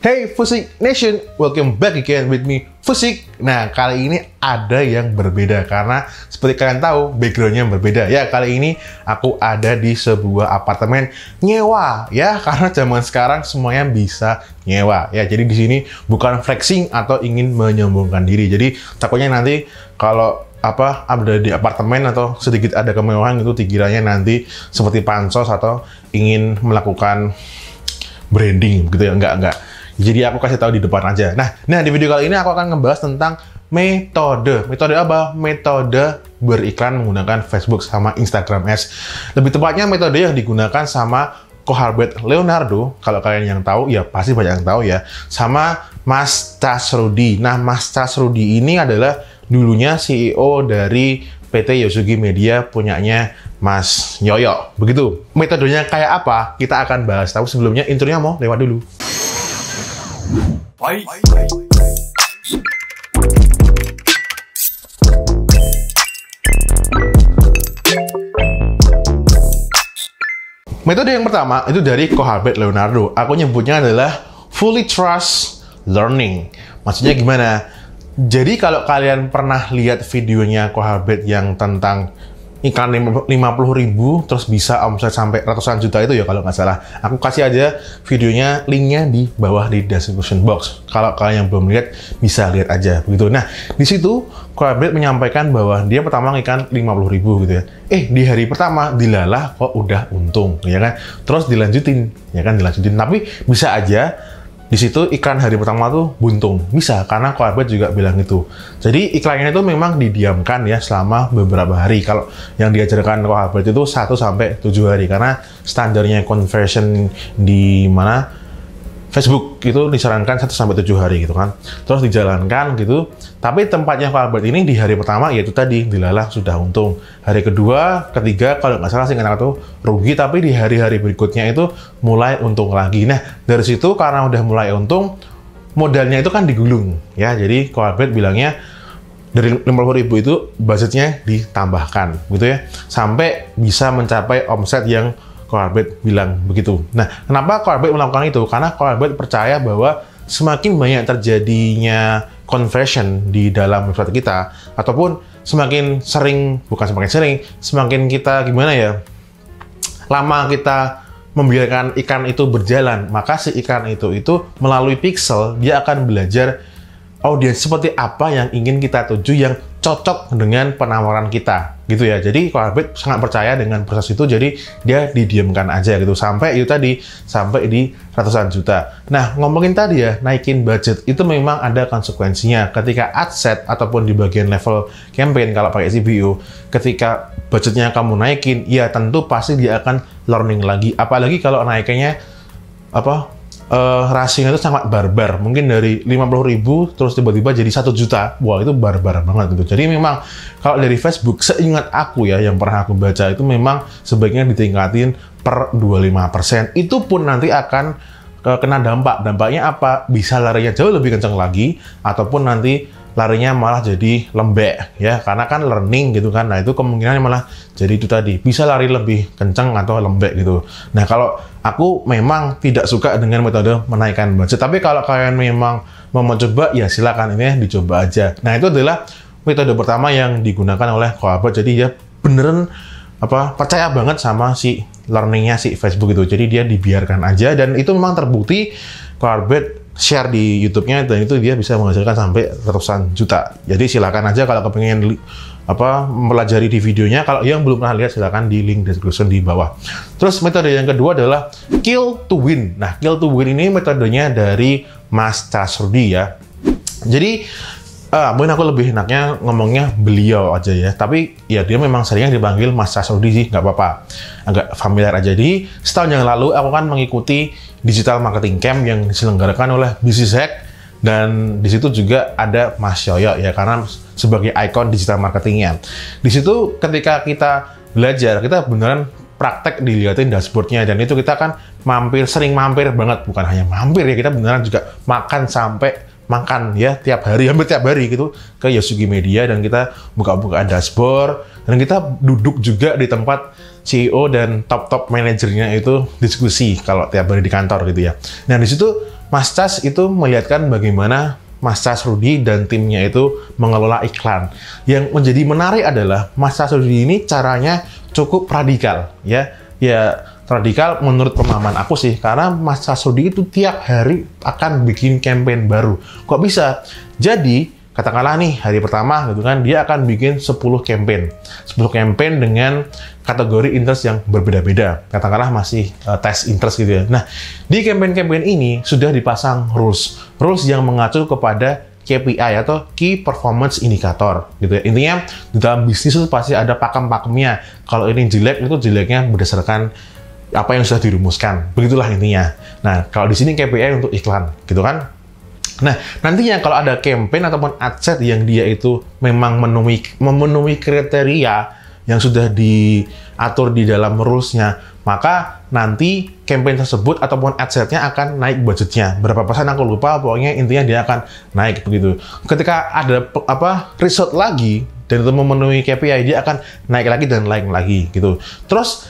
Hey Fusik Nation, welcome back again with me Fusik. Nah, kali ini ada yang berbeda karena seperti kalian tahu backgroundnya berbeda ya. Kali ini aku ada di sebuah apartemen nyewa ya, karena zaman sekarang semuanya bisa nyewa ya. Jadi di sini bukan flexing atau ingin menyombongkan diri. Jadi takutnya nanti kalau ada di apartemen atau sedikit ada kemewahan itu dikiranya nanti seperti pansos atau ingin melakukan branding gitu ya. Enggak. Jadi aku kasih tahu di depan aja. Nah, di video kali ini aku akan ngebahas tentang metode. Metode apa? Metode beriklan menggunakan Facebook sama Instagram Ads. Lebih tepatnya metode yang digunakan sama Kohalbert Leonardo. Kalau kalian yang tahu, ya pasti banyak yang tahu ya. Sama Mas Casrudi. Nah, Mas Casrudi ini adalah dulunya CEO dari PT Yosugi Media, punyanya Mas Yoyo. Begitu. Metodenya kayak apa? Kita akan bahas. Tahu sebelumnya intronya mau lewat dulu. Metode yang pertama itu dari Kohalbert Leonardo. Aku nyebutnya adalah fully trust learning. Maksudnya gimana? Jadi kalau kalian pernah lihat videonya Kohalbert yang tentang iklan 50.000 terus bisa omset sampai ratusan juta itu ya kalau nggak salah. Aku kasih aja videonya, linknya di bawah di description box. Kalau kalian yang belum lihat bisa lihat aja begitu. Nah, di situ Kohalbert menyampaikan bahwa dia pertama iklan 50.000 gitu ya. Di hari pertama dilalah kok udah untung ya kan. Terus dilanjutin ya kan, dilanjutin. Tapi bisa aja di situ iklan hari pertama tuh buntung. Bisa, karena Kohalbert juga bilang itu. Jadi iklannya itu memang didiamkan ya selama beberapa hari. Kalau yang diajarkan Kohalbert itu 1-7 hari. Karena standarnya conversion di mana Facebook itu disarankan 1-7 hari gitu kan. Terus dijalankan gitu. Tapi tempatnya Kohalbert ini di hari pertama yaitu tadi dilalah sudah untung. Hari kedua, ketiga kalau nggak salah sih nggak tahu rugi, tapi di hari-hari berikutnya itu mulai untung lagi. Nah, dari situ karena udah mulai untung, modalnya itu kan digulung ya. Jadi Kohalbert bilangnya dari 50.000 itu budgetnya ditambahkan gitu ya. Sampai bisa mencapai omset yang Kohalbert bilang begitu. Nah, kenapa Kohalbert melakukan itu? Karena Kohalbert percaya bahwa semakin banyak terjadinya conversion di dalam website kita, ataupun semakin kita gimana ya, lama kita membiarkan iklan itu berjalan, maka si iklan itu melalui pixel, dia akan belajar audiens seperti apa yang ingin kita tuju, yang cocok dengan penawaran kita gitu ya. Jadi Kohalbert sangat percaya dengan proses itu, jadi dia didiamkan aja gitu sampai di ratusan juta. Nah, ngomongin tadi ya, naikin budget itu memang ada konsekuensinya. Ketika ad set ataupun di bagian level campaign kalau pakai CPO, ketika budgetnya kamu naikin, ya tentu pasti dia akan learning lagi. Apalagi kalau naikinnya rasionya itu sangat barbar, mungkin dari 50.000 terus tiba-tiba jadi 1 juta. Wah, itu barbar banget gitu. Jadi memang kalau dari Facebook, seingat aku ya, yang pernah aku baca itu memang sebaiknya ditingkatin per 25%. Itu pun nanti akan kena dampaknya apa? Bisa larinya jauh lebih kencang lagi, ataupun nanti larinya malah jadi lembek ya, karena kan learning gitu kan. Nah, itu kemungkinannya malah jadi itu tadi, bisa lari lebih kencang atau lembek gitu. Nah, kalau aku memang tidak suka dengan metode menaikkan budget, tapi kalau kalian memang mau mencoba ya silakan, ini dicoba aja. Nah, itu adalah metode pertama yang digunakan oleh Kohalbert. Jadi dia beneran percaya banget sama si learningnya si Facebook itu. Jadi dia dibiarkan aja, dan itu memang terbukti. Kohalbert share di YouTube-nya, dan itu dia bisa menghasilkan sampai ratusan juta. Jadi silakan aja kalau kepengen mempelajari di videonya. Kalau yang belum pernah lihat, silakan di link description di bawah. Terus metode yang kedua adalah kill to win. Nah, kill to win ini metodenya dari Mas Casrudi ya. Jadi mungkin aku lebih enaknya ngomongnya beliau aja ya. Tapi ya dia memang seringnya dipanggil Mas Casrudi sih, nggak apa-apa. Agak familiar aja. Jadi setahun yang lalu aku kan mengikuti Digital Marketing Camp yang diselenggarakan oleh Business Hack, dan di situ juga ada Mas Yoyo ya, karena sebagai ikon digital marketingnya. Di situ ketika kita belajar, kita beneran praktek dilihatin dashboardnya, dan itu kita kan sering mampir banget, bukan hanya mampir ya, kita beneran juga makan ya hampir tiap hari gitu ke Yosugi Media, dan kita buka-bukaan dashboard, dan kita duduk juga di tempat CEO dan top manajernya itu diskusi kalau tiap hari di kantor gitu ya. Nah, di situ Mas Cas itu melihatkan bagaimana Mas Cas Rudy dan timnya itu mengelola iklan. Yang menjadi menarik adalah Mas Cas Rudy ini caranya cukup radikal, ya. Ya, radikal menurut pemahaman aku sih, karena Mas Cas Rudy itu tiap hari akan bikin campaign baru. Kok bisa? Jadi, katakanlah nih, hari pertama gitu kan, dia akan bikin 10 campaign. 10 campaign dengan kategori interest yang berbeda-beda. Katakanlah masih tes interest gitu ya. Nah, di campaign-campaign ini sudah dipasang rules. Rules yang mengacu kepada KPI atau Key Performance Indicator gitu ya. Intinya, di dalam bisnis itu pasti ada pakem-pakemnya. Kalau ini jelek, itu jeleknya berdasarkan apa yang sudah dirumuskan. Begitulah intinya. Nah, kalau di sini KPI untuk iklan, gitu kan. Nah, nantinya kalau ada campaign ataupun ad set yang dia itu memang memenuhi kriteria yang sudah diatur di dalam rules-nya, maka nanti campaign tersebut ataupun ad set-nya akan naik budgetnya. Berapa persen aku lupa, pokoknya intinya dia akan naik begitu. Ketika ada result lagi dan itu memenuhi KPI, dia akan naik lagi dan naik lagi gitu. Terus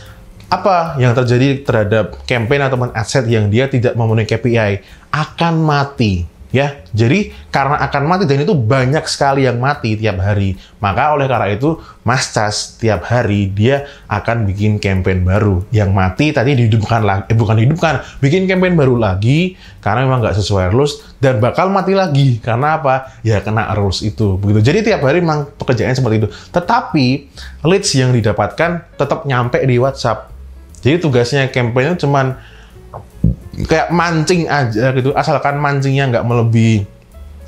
apa yang terjadi terhadap campaign ataupun ad set yang dia tidak memenuhi KPI? Akan mati. Ya, jadi karena akan mati dan itu banyak sekali yang mati tiap hari. Maka oleh karena itu Mas Cas tiap hari dia akan bikin campaign baru. Yang mati tadi dihidupkan lagi, bikin campaign baru lagi karena memang nggak sesuai rules dan bakal mati lagi. Karena apa? Ya kena rules itu. Begitu. Jadi tiap hari memang pekerjaannya seperti itu. Tetapi leads yang didapatkan tetap nyampe di WhatsApp. Jadi tugasnya campaign itu cuman kayak mancing aja gitu, asalkan mancingnya nggak melebihi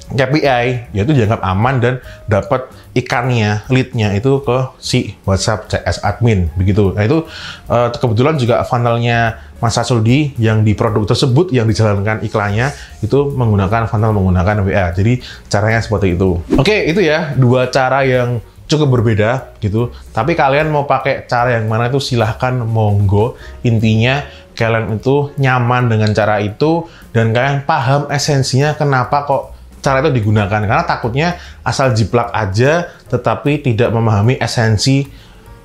KPI, yaitu dianggap aman dan dapat ikannya, lead-nya itu ke si WhatsApp CS admin, begitu. Nah itu kebetulan juga funnelnya Mas Cas Rudy yang di produk tersebut yang dijalankan iklannya itu menggunakan WA. Jadi caranya seperti itu. Oke, itu ya dua cara yang cukup berbeda gitu. Tapi kalian mau pakai cara yang mana itu silahkan, monggo. Intinya kalian itu nyaman dengan cara itu dan kalian paham esensinya kenapa kok cara itu digunakan. Karena takutnya asal jiplak aja tetapi tidak memahami esensi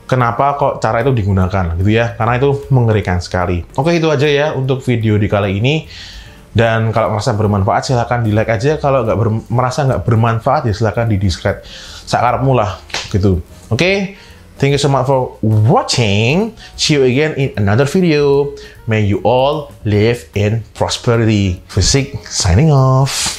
kenapa kok cara itu digunakan gitu ya. Karena itu mengerikan sekali. Oke, itu aja ya untuk video di kali ini. Dan kalau merasa bermanfaat silahkan di like aja. Kalau merasa nggak bermanfaat ya silahkan di dislike. Sakarepmu lah gitu. Oke. Thank you so much for watching. See you again in another video. May you all live in prosperity. Fisik signing off.